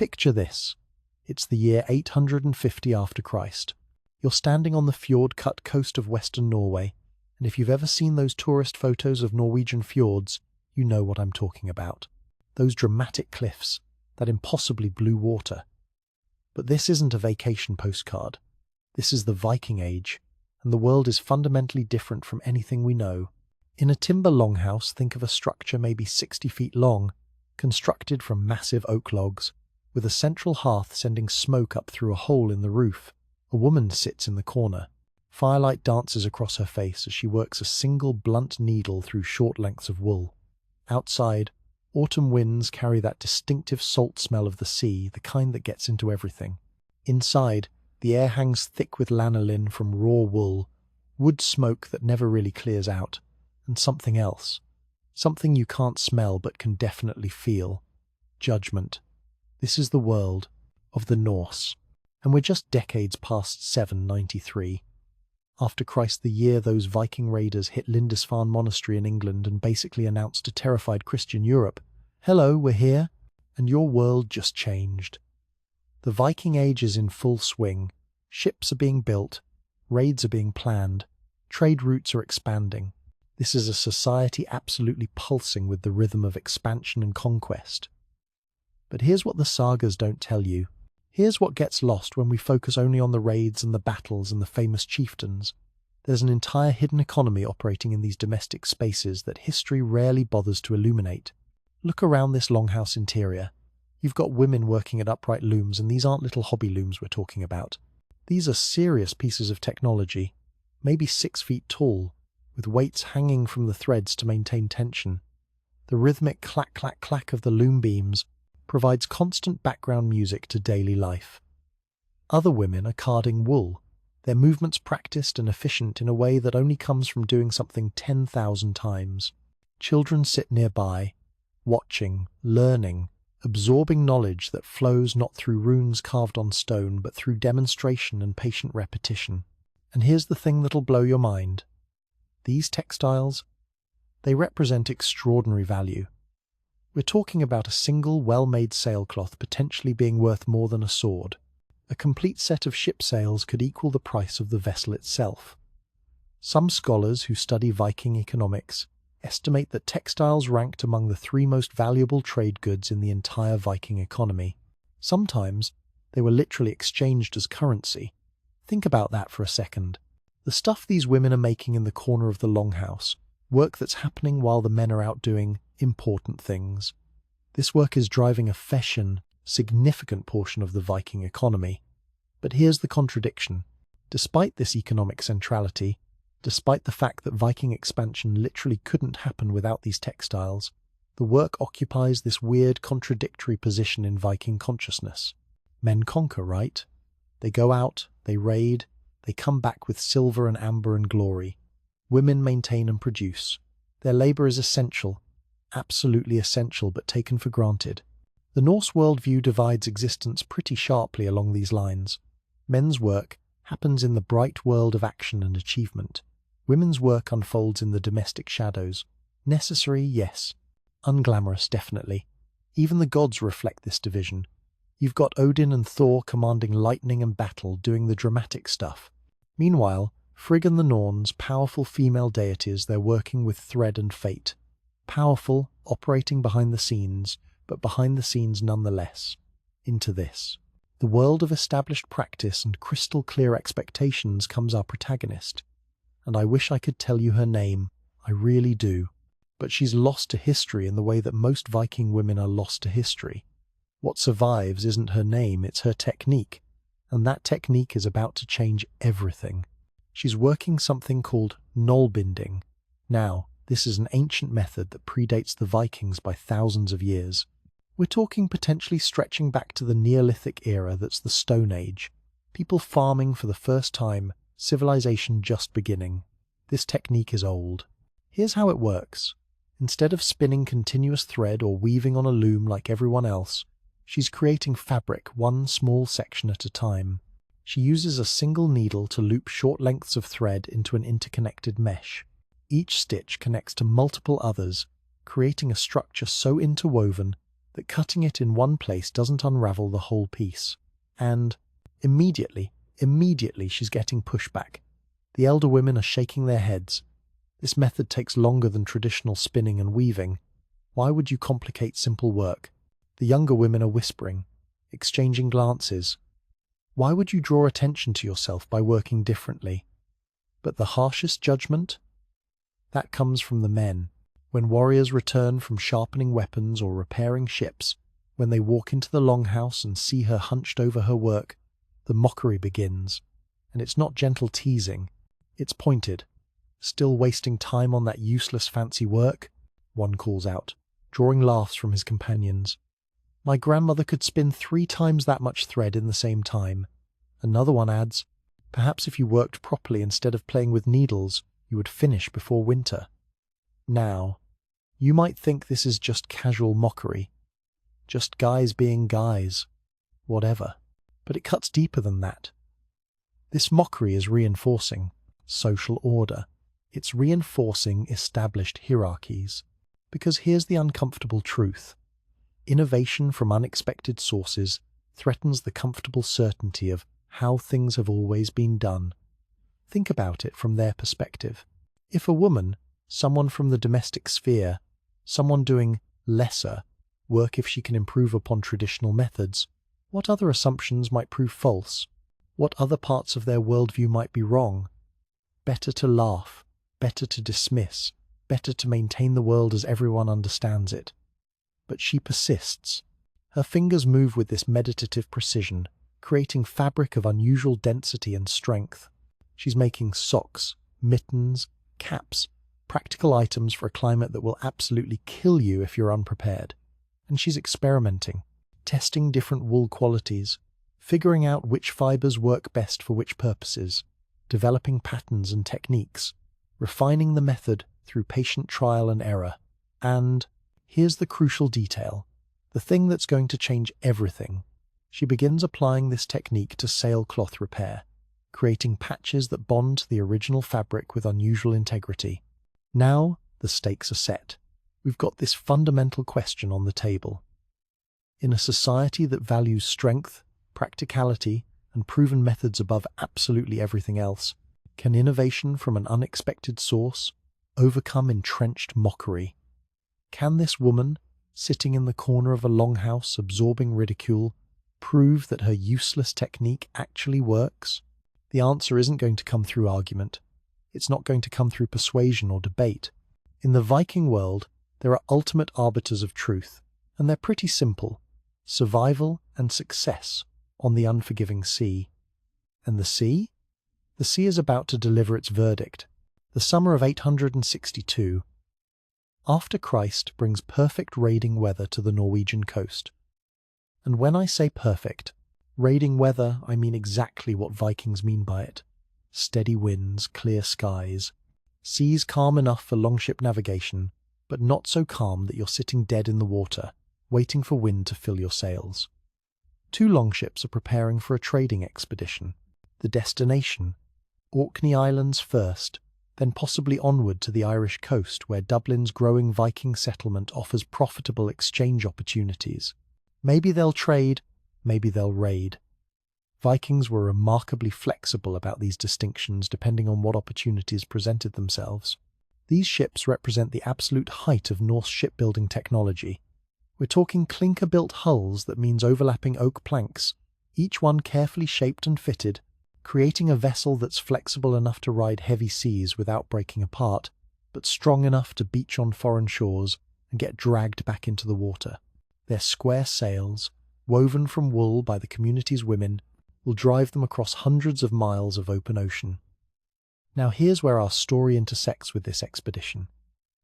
Picture this. It's the year 850 after Christ. You're standing on the fjord-cut coast of western Norway, and if you've ever seen those tourist photos of Norwegian fjords, you know what I'm talking about. Those dramatic cliffs, that impossibly blue water. But this isn't a vacation postcard. This is the Viking Age, and the world is fundamentally different from anything we know. In a timber longhouse, think of a structure maybe 60 feet long, constructed from massive oak logs, with a central hearth sending smoke up through a hole in the roof. A woman sits in the corner. Firelight dances across her face as she works a single blunt needle through short lengths of wool. Outside, autumn winds carry that distinctive salt smell of the sea, the kind that gets into everything. Inside, the air hangs thick with lanolin from raw wool, wood smoke that never really clears out, and something else. Something you can't smell but can definitely feel. Judgment. This is the world of the Norse. And we're just decades past 793. After Christ, the year those Viking raiders hit Lindisfarne Monastery in England and basically announced to terrified Christian Europe, "Hello, we're here," and your world just changed. The Viking Age is in full swing. Ships are being built, raids are being planned, trade routes are expanding. This is a society absolutely pulsing with the rhythm of expansion and conquest. But here's what the sagas don't tell you. Here's what gets lost when we focus only on the raids and the battles and the famous chieftains. There's an entire hidden economy operating in these domestic spaces that history rarely bothers to illuminate. Look around this longhouse interior. You've got women working at upright looms, and these aren't little hobby looms we're talking about. These are serious pieces of technology, maybe 6 feet tall, with weights hanging from the threads to maintain tension. The rhythmic clack-clack-clack of the loom beams provides constant background music to daily life. Other women are carding wool, their movements practiced and efficient in a way that only comes from doing something 10,000 times. Children sit nearby, watching, learning, absorbing knowledge that flows not through runes carved on stone, but through demonstration and patient repetition. And here's the thing that'll blow your mind. These textiles, they represent extraordinary value. We're talking about a single well-made sailcloth potentially being worth more than a sword. A complete set of ship sails could equal the price of the vessel itself. Some scholars who study Viking economics estimate that textiles ranked among the 3 most valuable trade goods in the entire Viking economy. Sometimes they were literally exchanged as currency. Think about that for a second. The stuff these women are making in the corner of the longhouse, work that's happening while the men are out doing important things. This work is driving a significant portion of the Viking economy. But here's the contradiction. Despite this economic centrality, despite the fact that Viking expansion literally couldn't happen without these textiles, the work occupies this weird contradictory position in Viking consciousness. Men conquer, right? They go out, they raid, they come back with silver and amber and glory. Women maintain and produce. Their labor is essential, absolutely essential, but taken for granted. The Norse worldview divides existence pretty sharply along these lines. Men's work happens in the bright world of action and achievement. Women's work unfolds in the domestic shadows. Necessary, yes. Unglamorous, definitely. Even the gods reflect this division. You've got Odin and Thor commanding lightning and battle, doing the dramatic stuff. Meanwhile, Frigg and the Norns, powerful female deities, they're working with thread and fate. Powerful, operating behind the scenes, but behind the scenes nonetheless. Into this. The world of established practice and crystal-clear expectations comes our protagonist. And I wish I could tell you her name. I really do. But she's lost to history in the way that most Viking women are lost to history. What survives isn't her name, it's her technique. And that technique is about to change everything. She's working something called knollbinding. Now, this is an ancient method that predates the Vikings by thousands of years. We're talking potentially stretching back to the Neolithic era, that's the Stone Age. People farming for the first time, civilization just beginning. This technique is old. Here's how it works. Instead of spinning continuous thread or weaving on a loom like everyone else, she's creating fabric one small section at a time. She uses a single needle to loop short lengths of thread into an interconnected mesh. Each stitch connects to multiple others, creating a structure so interwoven that cutting it in one place doesn't unravel the whole piece. And immediately she's getting pushback. The elder women are shaking their heads. This method takes longer than traditional spinning and weaving. Why would you complicate simple work? The younger women are whispering, exchanging glances. Why would you draw attention to yourself by working differently? But the harshest judgment? That comes from the men. When warriors return from sharpening weapons or repairing ships, when they walk into the longhouse and see her hunched over her work, the mockery begins. And it's not gentle teasing, it's pointed. Still wasting time on that useless fancy work? One calls out, drawing laughs from his companions. My grandmother could spin 3 times that much thread in the same time. Another one adds, perhaps if you worked properly instead of playing with needles, you would finish before winter. Now, you might think this is just casual mockery. Just guys being guys. Whatever. But it cuts deeper than that. This mockery is reinforcing social order. It's reinforcing established hierarchies. Because here's the uncomfortable truth. Innovation from unexpected sources threatens the comfortable certainty of how things have always been done. Think about it from their perspective. If a woman, someone from the domestic sphere, someone doing lesser work if she can improve upon traditional methods, what other assumptions might prove false? What other parts of their worldview might be wrong? Better to laugh, better to dismiss, better to maintain the world as everyone understands it. But she persists. Her fingers move with this meditative precision, creating fabric of unusual density and strength. She's making socks, mittens, caps, practical items for a climate that will absolutely kill you if you're unprepared. And she's experimenting, testing different wool qualities, figuring out which fibers work best for which purposes, developing patterns and techniques, refining the method through patient trial and error. And here's the crucial detail, the thing that's going to change everything. She begins applying this technique to sailcloth repair, creating patches that bond to the original fabric with unusual integrity. Now, the stakes are set. We've got this fundamental question on the table. In a society that values strength, practicality, and proven methods above absolutely everything else, can innovation from an unexpected source overcome entrenched mockery? Can this woman, sitting in the corner of a longhouse absorbing ridicule, prove that her useless technique actually works? The answer isn't going to come through argument. It's not going to come through persuasion or debate. In the Viking world, there are ultimate arbiters of truth, and they're pretty simple: survival and success on the unforgiving sea. And the sea? The sea is about to deliver its verdict. The summer of 862, after Christ, brings perfect raiding weather to the Norwegian coast. And when I say perfect, raiding weather, I mean exactly what Vikings mean by it. Steady winds, clear skies, seas calm enough for longship navigation, but not so calm that you're sitting dead in the water, waiting for wind to fill your sails. 2 longships are preparing for a trading expedition. The destination, Orkney Islands first, then possibly onward to the Irish coast, where Dublin's growing Viking settlement offers profitable exchange opportunities. Maybe they'll trade, maybe they'll raid. Vikings were remarkably flexible about these distinctions depending on what opportunities presented themselves. These ships represent the absolute height of Norse shipbuilding technology. We're talking clinker-built hulls that means overlapping oak planks, each one carefully shaped and fitted, creating a vessel that's flexible enough to ride heavy seas without breaking apart, but strong enough to beach on foreign shores and get dragged back into the water. Their square sails, woven from wool by the community's women, will drive them across hundreds of miles of open ocean. Now here's where our story intersects with this expedition.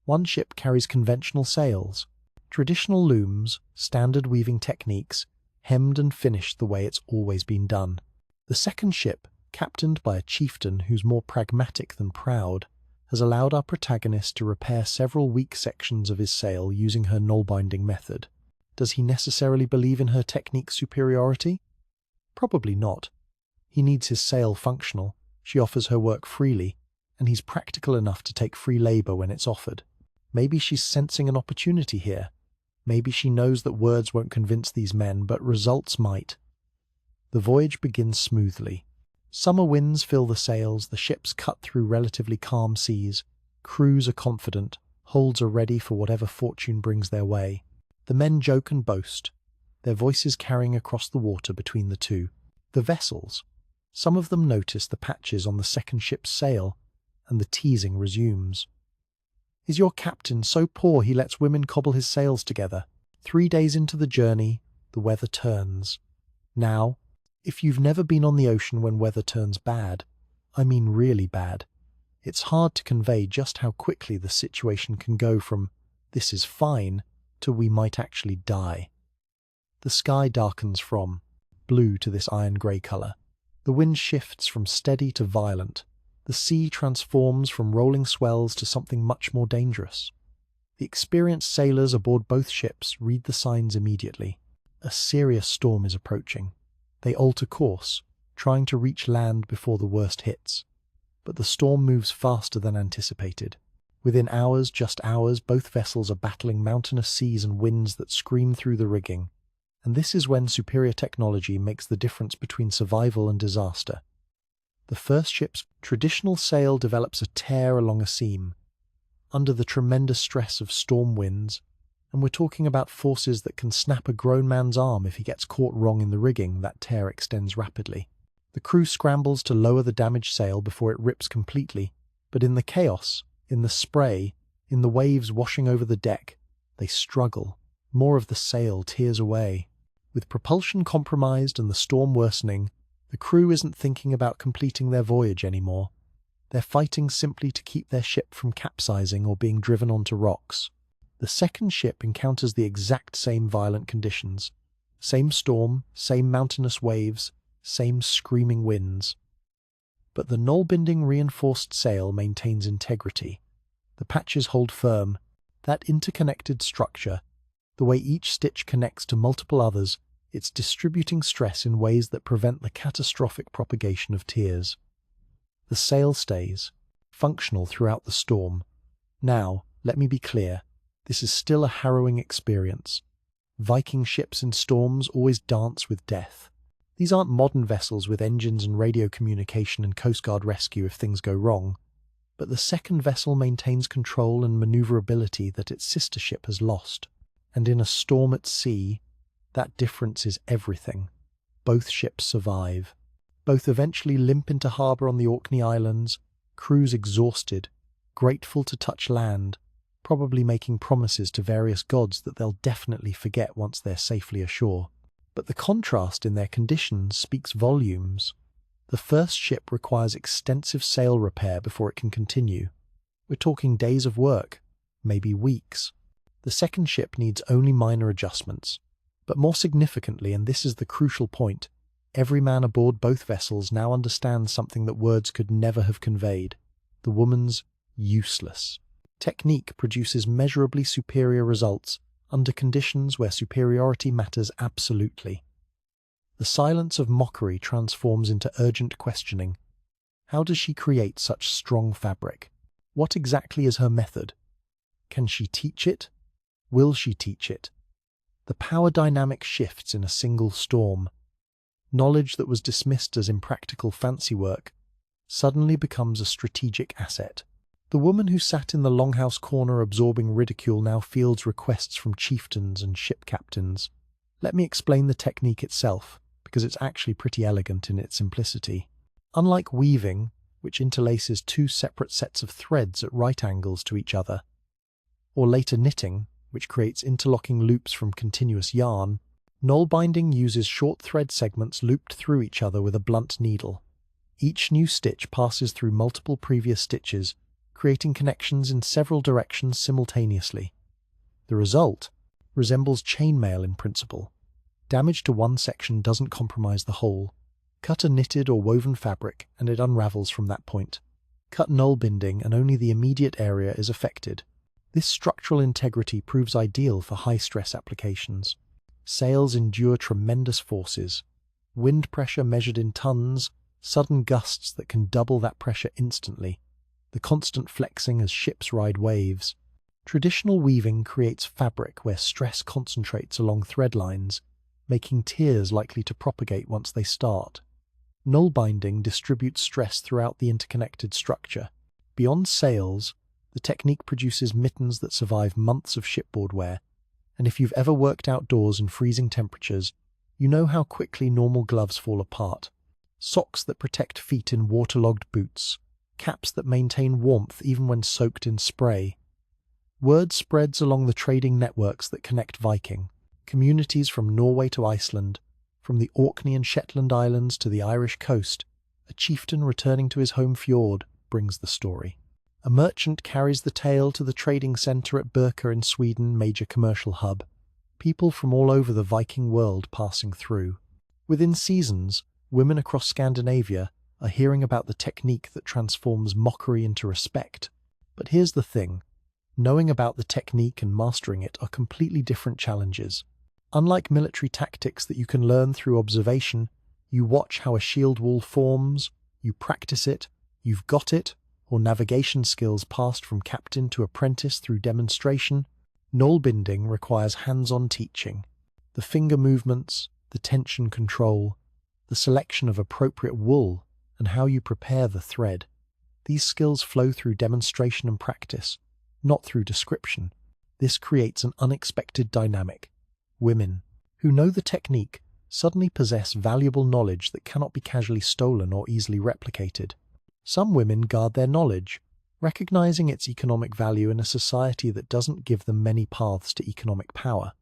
One ship carries conventional sails, traditional looms, standard weaving techniques, hemmed and finished the way it's always been done. The second ship, captained by a chieftain who's more pragmatic than proud, has allowed our protagonist to repair several weak sections of his sail using her knoll-binding method. Does he necessarily believe in her technique superiority? Probably not. He needs his sail functional, she offers her work freely, and he's practical enough to take free labour when it's offered. Maybe she's sensing an opportunity here. Maybe she knows that words won't convince these men, but results might. The voyage begins smoothly. Summer winds fill the sails, the ships cut through relatively calm seas, crews are confident, holds are ready for whatever fortune brings their way. The men joke and boast, their voices carrying across the water between the two. The vessels. Some of them notice the patches on the second ship's sail, and the teasing resumes. Is your captain so poor he lets women cobble his sails together? 3 days into the journey, the weather turns. Now, if you've never been on the ocean when weather turns bad, I mean really bad, it's hard to convey just how quickly the situation can go from "this is fine" to "we might actually die." The sky darkens from blue to this iron-grey colour. The wind shifts from steady to violent. The sea transforms from rolling swells to something much more dangerous. The experienced sailors aboard both ships read the signs immediately. A serious storm is approaching. They alter course, trying to reach land before the worst hits. But the storm moves faster than anticipated. Within hours, just hours, both vessels are battling mountainous seas and winds that scream through the rigging. And this is when superior technology makes the difference between survival and disaster. The first ship's traditional sail develops a tear along a seam, under the tremendous stress of storm winds, and we're talking about forces that can snap a grown man's arm if he gets caught wrong in the rigging. That tear extends rapidly. The crew scrambles to lower the damaged sail before it rips completely, but in the chaos, in the spray, in the waves washing over the deck, they struggle. More of the sail tears away. With propulsion compromised and the storm worsening, the crew isn't thinking about completing their voyage anymore. They're fighting simply to keep their ship from capsizing or being driven onto rocks. The second ship encounters the exact same violent conditions. Same storm, same mountainous waves, same screaming winds. But the knoll-binding reinforced sail maintains integrity. The patches hold firm. That interconnected structure, the way each stitch connects to multiple others, it's distributing stress in ways that prevent the catastrophic propagation of tears. The sail stays, functional throughout the storm. Now, let me be clear, this is still a harrowing experience. Viking ships in storms always dance with death. These aren't modern vessels with engines and radio communication and Coast Guard rescue if things go wrong, but the second vessel maintains control and maneuverability that its sister ship has lost. And in a storm at sea, that difference is everything. Both ships survive. Both eventually limp into harbour on the Orkney Islands, crews exhausted, grateful to touch land, probably making promises to various gods that they'll definitely forget once they're safely ashore. But the contrast in their conditions speaks volumes. The first ship requires extensive sail repair before it can continue. We're talking days of work, maybe weeks. The second ship needs only minor adjustments. But more significantly, and this is the crucial point, every man aboard both vessels now understands something that words could never have conveyed. The woman's useless. Technique produces measurably superior results under conditions where superiority matters absolutely. The silence of mockery transforms into urgent questioning. How does she create such strong fabric? What exactly is her method? Can she teach it? Will she teach it? The power dynamic shifts in a single storm. Knowledge that was dismissed as impractical fancy work suddenly becomes a strategic asset. The woman who sat in the longhouse corner absorbing ridicule now fields requests from chieftains and ship captains. Let me explain the technique itself, because it's actually pretty elegant in its simplicity. Unlike weaving, which interlaces two separate sets of threads at right angles to each other, or later knitting, which creates interlocking loops from continuous yarn, knoll binding uses short thread segments looped through each other with a blunt needle. Each new stitch passes through multiple previous stitches, creating connections in several directions simultaneously. The result resembles chainmail in principle. Damage to one section doesn't compromise the whole. Cut a knitted or woven fabric and it unravels from that point. Cut knoll binding and only the immediate area is affected. This structural integrity proves ideal for high-stress applications. Sails endure tremendous forces. Wind pressure measured in tons, sudden gusts that can double that pressure instantly, the constant flexing as ships ride waves. Traditional weaving creates fabric where stress concentrates along thread lines, making tears likely to propagate once they start. Null binding distributes stress throughout the interconnected structure. Beyond sails, the technique produces mittens that survive months of shipboard wear, and if you've ever worked outdoors in freezing temperatures, you know how quickly normal gloves fall apart. Socks that protect feet in waterlogged boots, caps that maintain warmth even when soaked in spray. Word spreads along the trading networks that connect Viking. Communities from Norway to Iceland, from the Orkney and Shetland Islands to the Irish coast, a chieftain returning to his home fjord brings the story. A merchant carries the tale to the trading centre at Birka in Sweden, major commercial hub. People from all over the Viking world passing through. Within seasons, women across Scandinavia are hearing about the technique that transforms mockery into respect. But here's the thing. Knowing about the technique and mastering it are completely different challenges. Unlike military tactics that you can learn through observation, you watch how a shield wall forms, you practice it, you've got it, or navigation skills passed from captain to apprentice through demonstration. Knoll binding requires hands-on teaching. The finger movements, the tension control, the selection of appropriate wool, and how you prepare the thread. These skills flow through demonstration and practice, not through description. This creates an unexpected dynamic. Women, who know the technique, suddenly possess valuable knowledge that cannot be casually stolen or easily replicated. Some women guard their knowledge, recognizing its economic value in a society that doesn't give them many paths to economic power.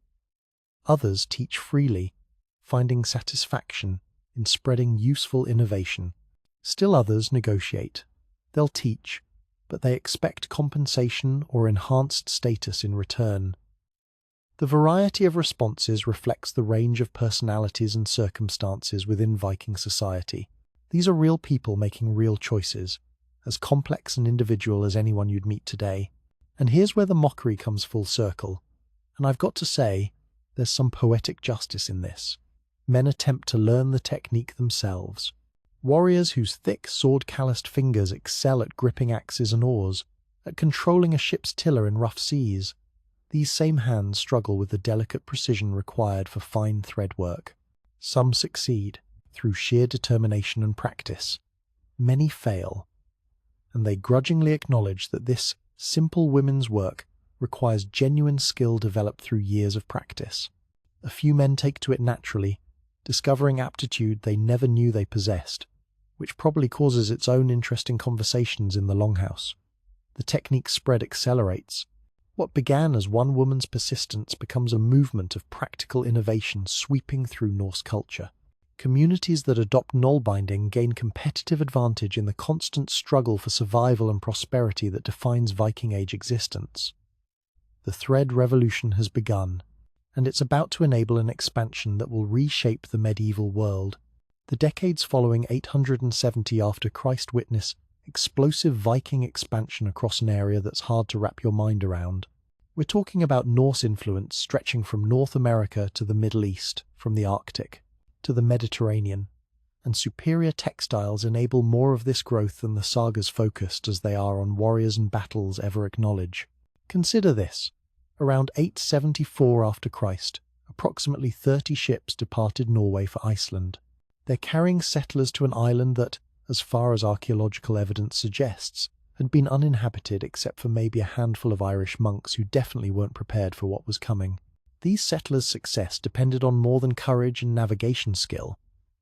Others teach freely, finding satisfaction in spreading useful innovation. Still others negotiate. They'll teach, but they expect compensation or enhanced status in return. The variety of responses reflects the range of personalities and circumstances within Viking society. These are real people making real choices, as complex and individual as anyone you'd meet today. And here's where the mockery comes full circle. And I've got to say, there's some poetic justice in this. Men attempt to learn the technique themselves. Warriors whose thick, sword-calloused fingers excel at gripping axes and oars, at controlling a ship's tiller in rough seas. These same hands struggle with the delicate precision required for fine thread work. Some succeed through sheer determination and practice. Many fail, and they grudgingly acknowledge that this simple women's work requires genuine skill developed through years of practice. A few men take to it naturally, discovering aptitude they never knew they possessed, which probably causes its own interesting conversations in the longhouse. The technique spread accelerates. What began as one woman's persistence becomes a movement of practical innovation sweeping through Norse culture. Communities that adopt knoll binding gain competitive advantage in the constant struggle for survival and prosperity that defines Viking Age existence. The thread revolution has begun, and it's about to enable an expansion that will reshape the medieval world. The decades following 870 after Christ witness explosive Viking expansion across an area that's hard to wrap your mind around. We're talking about Norse influence stretching from North America to the Middle East, from the Arctic to the Mediterranean, and superior textiles enable more of this growth than the sagas focused as they are on warriors and battles ever acknowledge. Consider this. Around 874 after Christ, approximately 30 ships departed Norway for Iceland. They're carrying settlers to an island that, as far as archaeological evidence suggests, had been uninhabited except for maybe a handful of Irish monks who definitely weren't prepared for what was coming. These settlers' success depended on more than courage and navigation skill,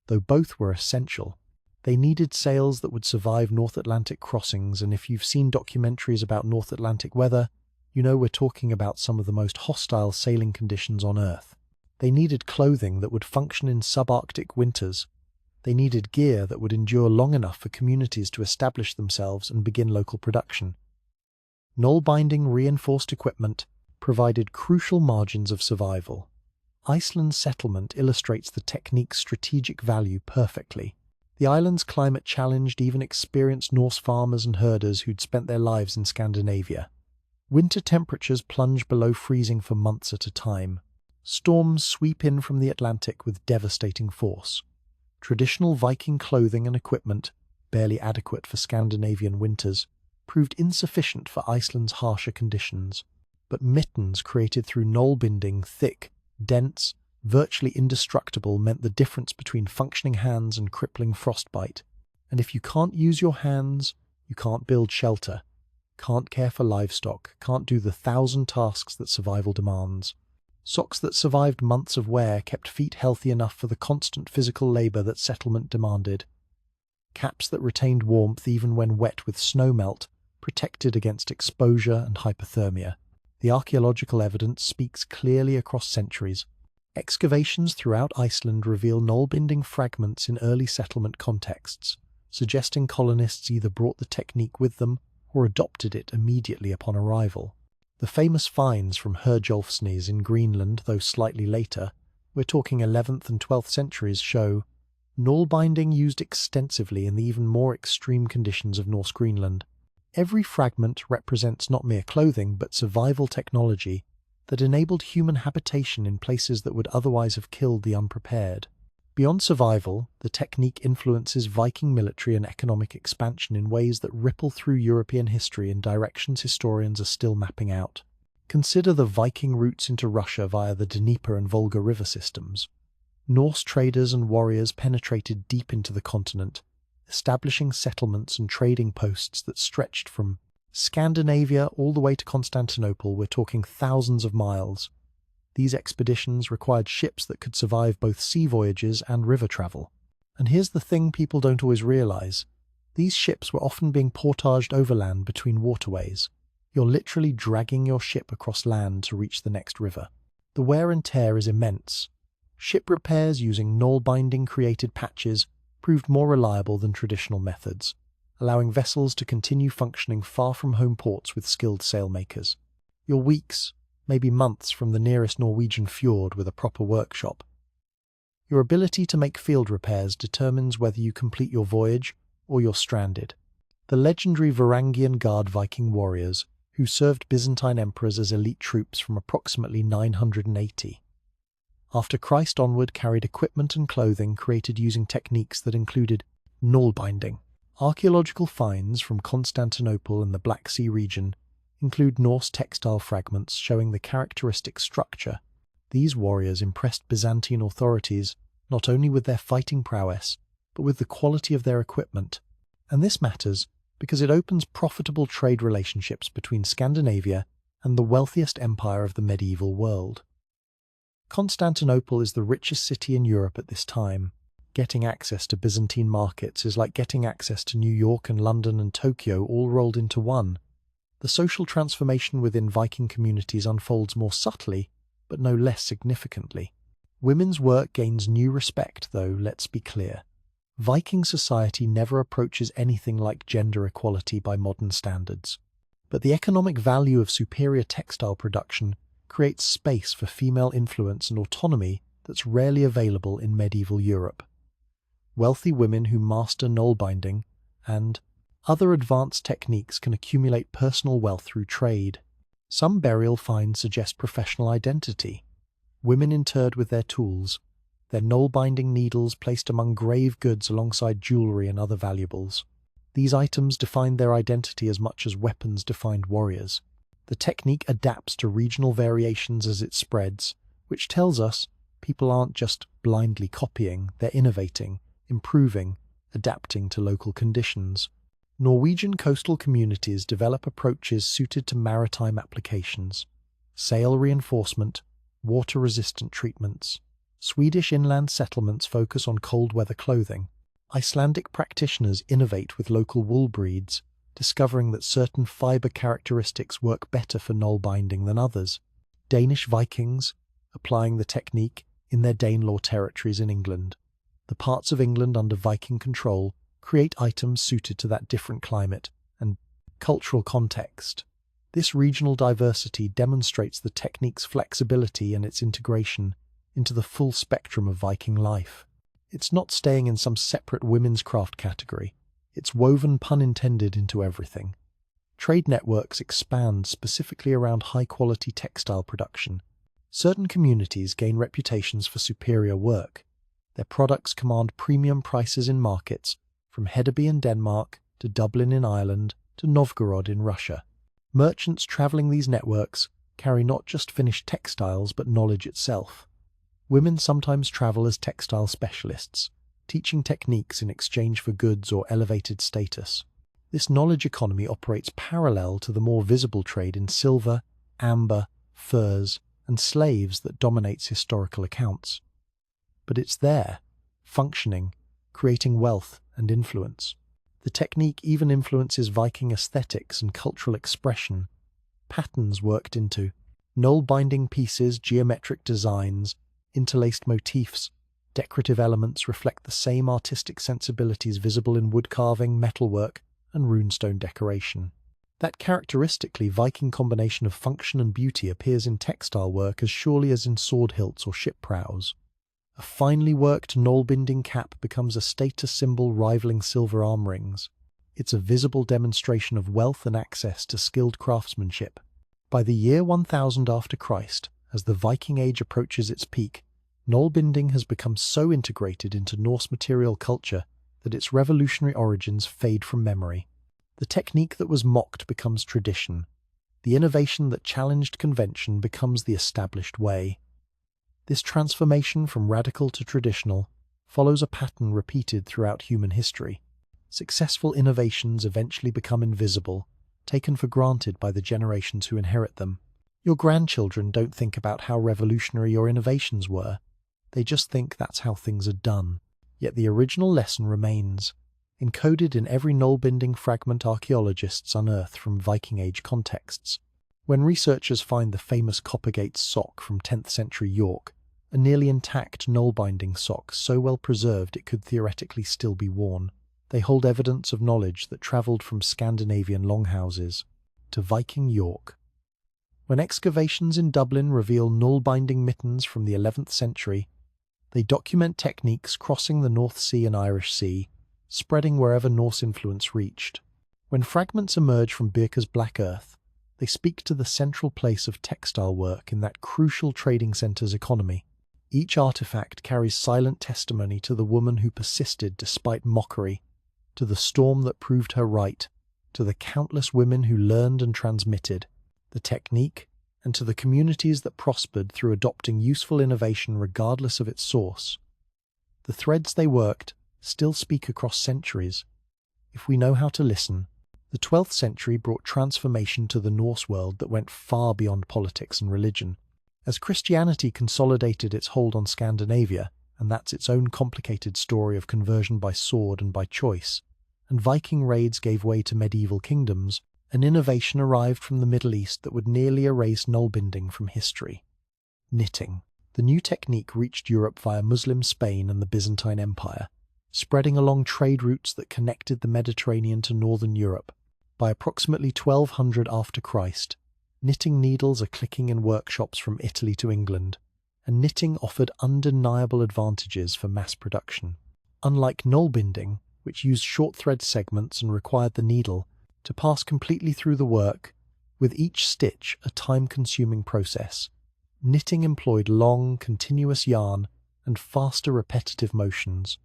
though both were essential. They needed sails that would survive North Atlantic crossings, and if you've seen documentaries about North Atlantic weather, you know we're talking about some of the most hostile sailing conditions on Earth. They needed clothing that would function in subarctic winters. They needed gear that would endure long enough for communities to establish themselves and begin local production. Knoll-binding reinforced equipment provided crucial margins of survival. Iceland's settlement illustrates the technique's strategic value perfectly. The island's climate challenged even experienced Norse farmers and herders who'd spent their lives in Scandinavia. Winter temperatures plunge below freezing for months at a time. Storms sweep in from the Atlantic with devastating force. Traditional Viking clothing and equipment, barely adequate for Scandinavian winters, proved insufficient for Iceland's harsher conditions. but mittens created through knoll binding, thick, dense, virtually indestructible, meant the difference between functioning hands and crippling frostbite. And if you can't use your hands, you can't build shelter, can't care for livestock, can't do the 1,000 tasks that survival demands. Socks that survived months of wear kept feet healthy enough for the constant physical labor that settlement demanded. Caps that retained warmth even when wet with snowmelt protected against exposure and hypothermia. The archaeological evidence speaks clearly across centuries. Excavations throughout Iceland reveal knoll-binding fragments in early settlement contexts, suggesting colonists either brought the technique with them or adopted it immediately upon arrival. The famous finds from Herjolfsnes in Greenland, though slightly later, we're talking 11th and 12th centuries, show knoll binding used extensively in the even more extreme conditions of Norse Greenland. Every fragment represents not mere clothing, but survival technology that enabled human habitation in places that would otherwise have killed the unprepared. Beyond survival, the technique influences Viking military and economic expansion in ways that ripple through European history in directions historians are still mapping out. Consider the Viking routes into Russia via the Dnieper and Volga river systems. Norse traders and warriors penetrated deep into the continent, establishing settlements and trading posts that stretched from Scandinavia all the way to Constantinople. We're talking thousands of miles. These expeditions required ships that could survive both sea voyages and river travel. And here's the thing people don't always realize. These ships were often being portaged overland between waterways. You're literally dragging your ship across land to reach the next river. The wear and tear is immense. Ship repairs using knoll-binding created patches proved more reliable than traditional methods, allowing vessels to continue functioning far from home ports with skilled sailmakers. You're weeks, maybe months from the nearest Norwegian fjord with a proper workshop. Your ability to make field repairs determines whether you complete your voyage or you're stranded. The legendary Varangian Guard Viking warriors, who served Byzantine emperors as elite troops from approximately 980. After Christ onward, carried equipment and clothing created using techniques that included knoll binding. Archaeological finds from Constantinople and the Black Sea region include Norse textile fragments showing the characteristic structure. These warriors impressed Byzantine authorities not only with their fighting prowess, but with the quality of their equipment. And this matters because it opens profitable trade relationships between Scandinavia and the wealthiest empire of the medieval world. Constantinople is the richest city in Europe at this time. Getting access to Byzantine markets is like getting access to New York and London and Tokyo all rolled into one. The social transformation within Viking communities unfolds more subtly, but no less significantly. Women's work gains new respect, though, let's be clear. Viking society never approaches anything like gender equality by modern standards. But the economic value of superior textile production creates space for female influence and autonomy that's rarely available in medieval Europe. Wealthy women who master knoll binding and other advanced techniques can accumulate personal wealth through trade. Some burial finds suggest professional identity. Women interred with their tools, their knoll-binding needles placed among grave goods alongside jewelry and other valuables. These items defined their identity as much as weapons defined warriors. The technique adapts to regional variations as it spreads, which tells us people aren't just blindly copying, they're innovating, improving, adapting to local conditions. Norwegian coastal communities develop approaches suited to maritime applications. Sail reinforcement, water-resistant treatments. Swedish inland settlements focus on cold-weather clothing. Icelandic practitioners innovate with local wool breeds, discovering that certain fiber characteristics work better for knoll binding than others. Danish Vikings, applying the technique in their Danelaw territories in England. The parts of England under Viking control create items suited to that different climate and cultural context. This regional diversity demonstrates the technique's flexibility and its integration into the full spectrum of Viking life. It's not staying in some separate women's craft category. It's woven, pun intended, into everything. Trade networks expand specifically around high-quality textile production. Certain communities gain reputations for superior work. Their products command premium prices in markets, from Hedeby in Denmark to Dublin in Ireland to Novgorod in Russia. Merchants traveling these networks carry not just finished textiles but knowledge itself. Women sometimes travel as textile specialists, teaching techniques in exchange for goods or elevated status. This knowledge economy operates parallel to the more visible trade in silver, amber, furs, and slaves that dominates historical accounts. But it's there, functioning, creating wealth and influence. The technique even influences Viking aesthetics and cultural expression. Patterns worked into knoll-binding pieces, geometric designs, interlaced motifs, decorative elements reflect the same artistic sensibilities visible in wood carving, metalwork, and runestone decoration. That characteristically Viking combination of function and beauty appears in textile work as surely as in sword hilts or ship prows. A finely worked knoll-binding cap becomes a status symbol rivaling silver arm rings. It's a visible demonstration of wealth and access to skilled craftsmanship. By the year 1000 after Christ, as the Viking Age approaches its peak, knoll-binding has become so integrated into Norse material culture that its revolutionary origins fade from memory. The technique that was mocked becomes tradition. The innovation that challenged convention becomes the established way. This transformation from radical to traditional follows a pattern repeated throughout human history. Successful innovations eventually become invisible, taken for granted by the generations who inherit them. Your grandchildren don't think about how revolutionary your innovations were. They just think that's how things are done. Yet the original lesson remains, encoded in every knoll-binding fragment archaeologists unearth from Viking Age contexts. When researchers find the famous Coppergate sock from 10th century York, a nearly intact knoll-binding sock so well preserved it could theoretically still be worn, they hold evidence of knowledge that travelled from Scandinavian longhouses to Viking York. When excavations in Dublin reveal knoll-binding mittens from the 11th century, they document techniques crossing the North Sea and Irish Sea, spreading wherever Norse influence reached. When fragments emerge from Birka's Black Earth, they speak to the central place of textile work in that crucial trading centre's economy. Each artifact carries silent testimony to the woman who persisted despite mockery, to the storm that proved her right, to the countless women who learned and transmitted the technique, and to the communities that prospered through adopting useful innovation regardless of its source. The threads they worked still speak across centuries, if we know how to listen. The 12th century brought transformation to the Norse world that went far beyond politics and religion. As Christianity consolidated its hold on Scandinavia, and that's its own complicated story of conversion by sword and by choice, and Viking raids gave way to medieval kingdoms, an innovation arrived from the Middle East that would nearly erase knoll-binding from history. Knitting. The new technique reached Europe via Muslim Spain and the Byzantine Empire, spreading along trade routes that connected the Mediterranean to northern Europe. By approximately 1200 after Christ, knitting needles are clicking in workshops from Italy to England, and knitting offered undeniable advantages for mass production. Unlike knoll-binding, which used short thread segments and required the needle to pass completely through the work, with each stitch a time-consuming process, knitting employed long, continuous yarn and faster repetitive motions.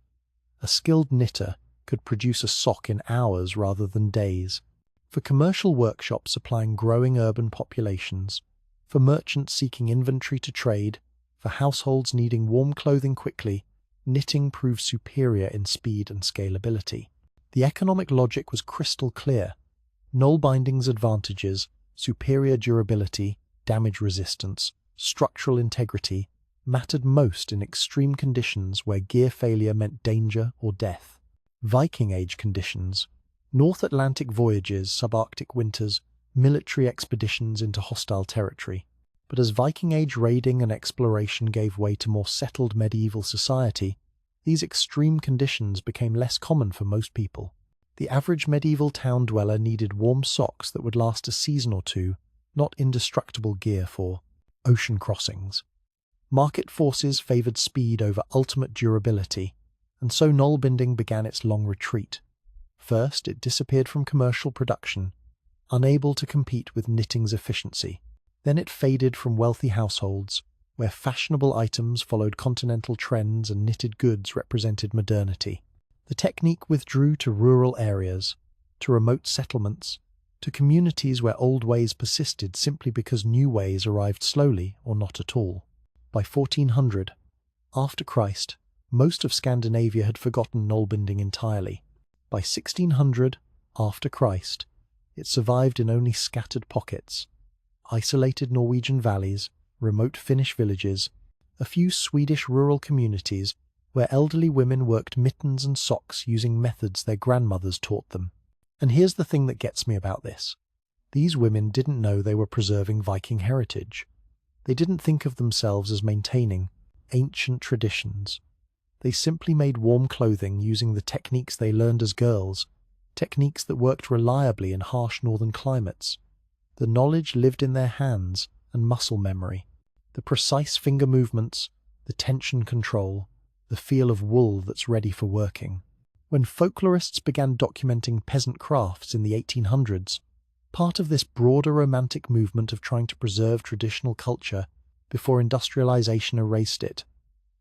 A skilled knitter could produce a sock in hours rather than days. For commercial workshops supplying growing urban populations, for merchants seeking inventory to trade, for households needing warm clothing quickly, knitting proved superior in speed and scalability. The economic logic was crystal clear. Knoll-binding's advantages, superior durability, damage resistance, structural integrity, mattered most in extreme conditions where gear failure meant danger or death. Viking Age conditions, North Atlantic voyages, subarctic winters, military expeditions into hostile territory. But as Viking Age raiding and exploration gave way to more settled medieval society, these extreme conditions became less common for most people. The average medieval town dweller needed warm socks that would last a season or two, not indestructible gear for ocean crossings. Market forces favoured speed over ultimate durability, and so knoll-binding began its long retreat. First, it disappeared from commercial production, unable to compete with knitting's efficiency. Then it faded from wealthy households, where fashionable items followed continental trends and knitted goods represented modernity. The technique withdrew to rural areas, to remote settlements, to communities where old ways persisted simply because new ways arrived slowly or not at all. By 1400, after Christ, most of Scandinavia had forgotten knollbinding entirely. By 1600, after Christ, it survived in only scattered pockets, isolated Norwegian valleys, remote Finnish villages, a few Swedish rural communities where elderly women worked mittens and socks using methods their grandmothers taught them. And here's the thing that gets me about this. These women didn't know they were preserving Viking heritage. They didn't think of themselves as maintaining ancient traditions. They simply made warm clothing using the techniques they learned as girls, techniques that worked reliably in harsh northern climates. The knowledge lived in their hands and muscle memory, the precise finger movements, the tension control, the feel of wool that's ready for working. When folklorists began documenting peasant crafts in the 1800s, part of this broader romantic movement of trying to preserve traditional culture before industrialization erased it,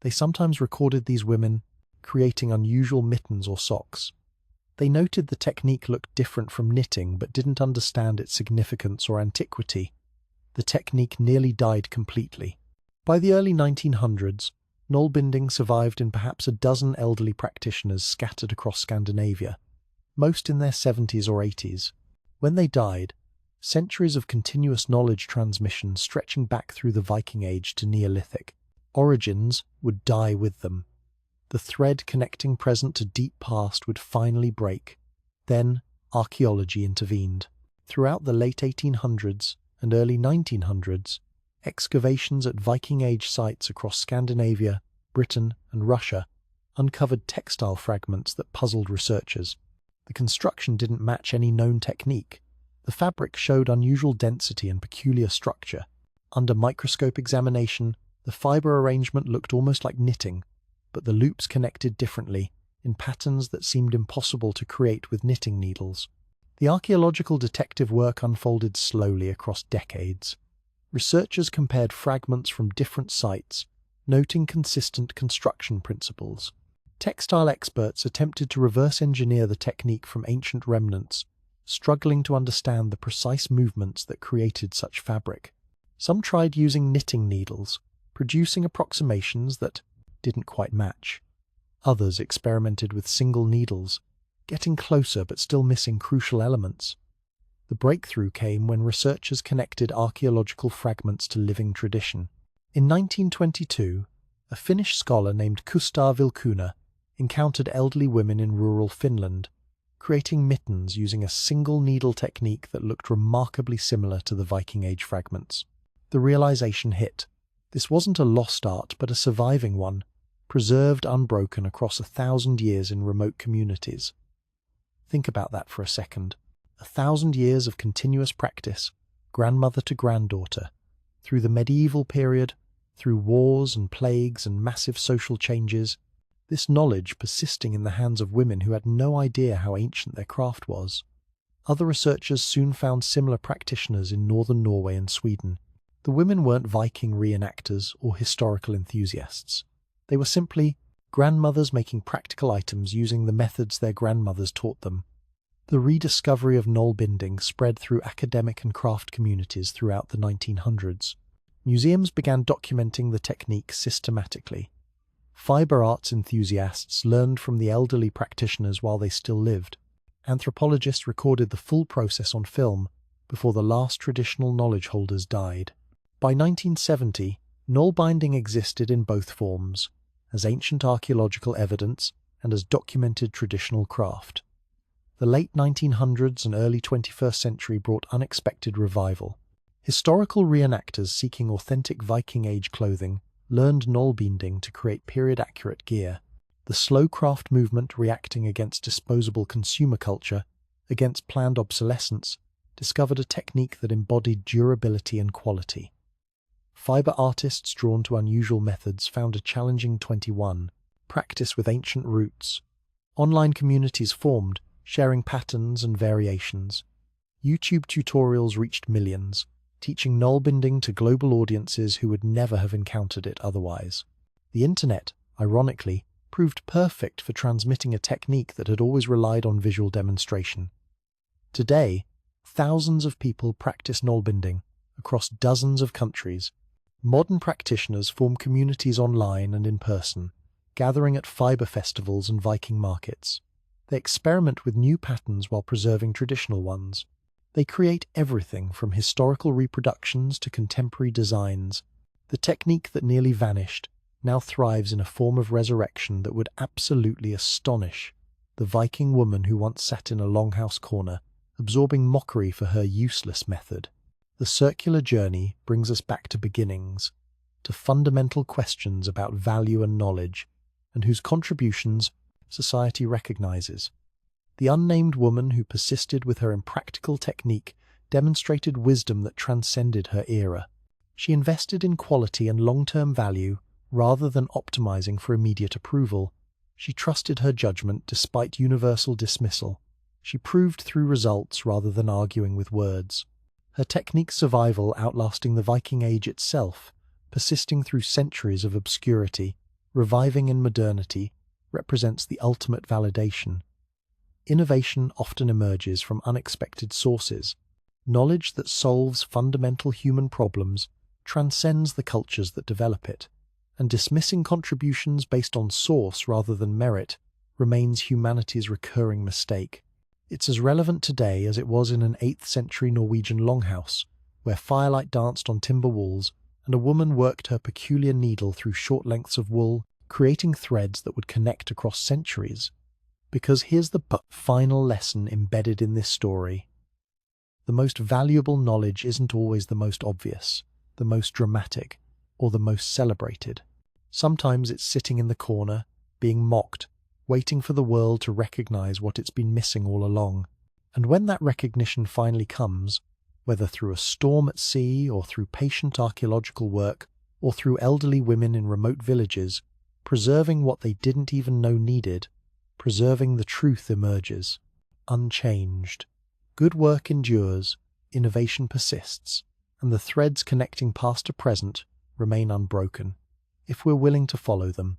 they sometimes recorded these women creating unusual mittens or socks. They noted the technique looked different from knitting but didn't understand its significance or antiquity. The technique nearly died completely. By the early 1900s, knollbinding survived in perhaps a dozen elderly practitioners scattered across Scandinavia, most in their 70s or 80s. When they died, centuries of continuous knowledge transmission stretching back through the Viking Age to Neolithic origins would die with them. The thread connecting present to deep past would finally break. Then, archaeology intervened. Throughout the late 1800s and early 1900s, excavations at Viking Age sites across Scandinavia, Britain, and Russia uncovered textile fragments that puzzled researchers. The construction didn't match any known technique. The fabric showed unusual density and peculiar structure. Under microscope examination, the fiber arrangement looked almost like knitting, but the loops connected differently, in patterns that seemed impossible to create with knitting needles. The archaeological detective work unfolded slowly across decades. Researchers compared fragments from different sites, noting consistent construction principles. Textile experts attempted to reverse engineer the technique from ancient remnants, struggling to understand the precise movements that created such fabric. Some tried using knitting needles, producing approximations that didn't quite match. Others experimented with single needles, getting closer but still missing crucial elements. The breakthrough came when researchers connected archaeological fragments to living tradition. In 1922, a Finnish scholar named Kustaa Vilkuna encountered elderly women in rural Finland, creating mittens using a single needle technique that looked remarkably similar to the Viking Age fragments. The realization hit. This wasn't a lost art, but a surviving one, preserved unbroken across 1,000 years in remote communities. Think about that for a second. 1,000 years of continuous practice, grandmother to granddaughter, through the medieval period, through wars and plagues and massive social changes, this knowledge persisting in the hands of women who had no idea how ancient their craft was. Other researchers soon found similar practitioners in northern Norway and Sweden. The women weren't Viking reenactors or historical enthusiasts. They were simply grandmothers making practical items using the methods their grandmothers taught them. The rediscovery of knollbinding spread through academic and craft communities throughout the 1900s. Museums began documenting the technique systematically. Fiber arts enthusiasts learned from the elderly practitioners while they still lived. Anthropologists recorded the full process on film before the last traditional knowledge holders died. By 1970, knollbinding existed in both forms, as ancient archaeological evidence and as documented traditional craft. The late 1900s and early 21st century brought unexpected revival. Historical reenactors seeking authentic Viking Age clothing learned knollbinding to create period-accurate gear. The slow craft movement reacting against disposable consumer culture, against planned obsolescence, discovered a technique that embodied durability and quality. Fiber artists drawn to unusual methods found a challenging 21 practice with ancient roots. Online communities formed, sharing patterns and variations. YouTube tutorials reached millions, teaching knollbinding to global audiences who would never have encountered it otherwise. The internet, ironically, proved perfect for transmitting a technique that had always relied on visual demonstration. Today, Thousands of people practice knollbinding across dozens of countries. Modern practitioners form communities online and in person, gathering at fibre festivals and Viking markets. They experiment with new patterns while preserving traditional ones. They create everything from historical reproductions to contemporary designs. The technique that nearly vanished now thrives in a form of resurrection that would absolutely astonish the Viking woman who once sat in a longhouse corner, absorbing mockery for her useless method. The circular journey brings us back to beginnings, to fundamental questions about value and knowledge, and whose contributions society recognizes. The unnamed woman who persisted with her impractical technique demonstrated wisdom that transcended her era. She invested in quality and long-term value rather than optimizing for immediate approval. She trusted her judgment despite universal dismissal. She proved through results rather than arguing with words. Her technique's survival outlasting the Viking Age itself, persisting through centuries of obscurity, reviving in modernity, represents the ultimate validation. Innovation often emerges from unexpected sources. Knowledge that solves fundamental human problems transcends the cultures that develop it, and dismissing contributions based on source rather than merit remains humanity's recurring mistake. It's as relevant today as it was in an 8th century Norwegian longhouse, where firelight danced on timber walls and a woman worked her peculiar needle through short lengths of wool, creating threads that would connect across centuries. Because here's the final lesson embedded in this story. The most valuable knowledge isn't always the most obvious, the most dramatic, or the most celebrated. Sometimes it's sitting in the corner, being mocked, waiting for the world to recognize what it's been missing all along. And when that recognition finally comes, whether through a storm at sea or through patient archaeological work or through elderly women in remote villages, preserving what they didn't even know needed, preserving the truth emerges, unchanged. Good work endures, innovation persists, and the threads connecting past to present remain unbroken, if we're willing to follow them.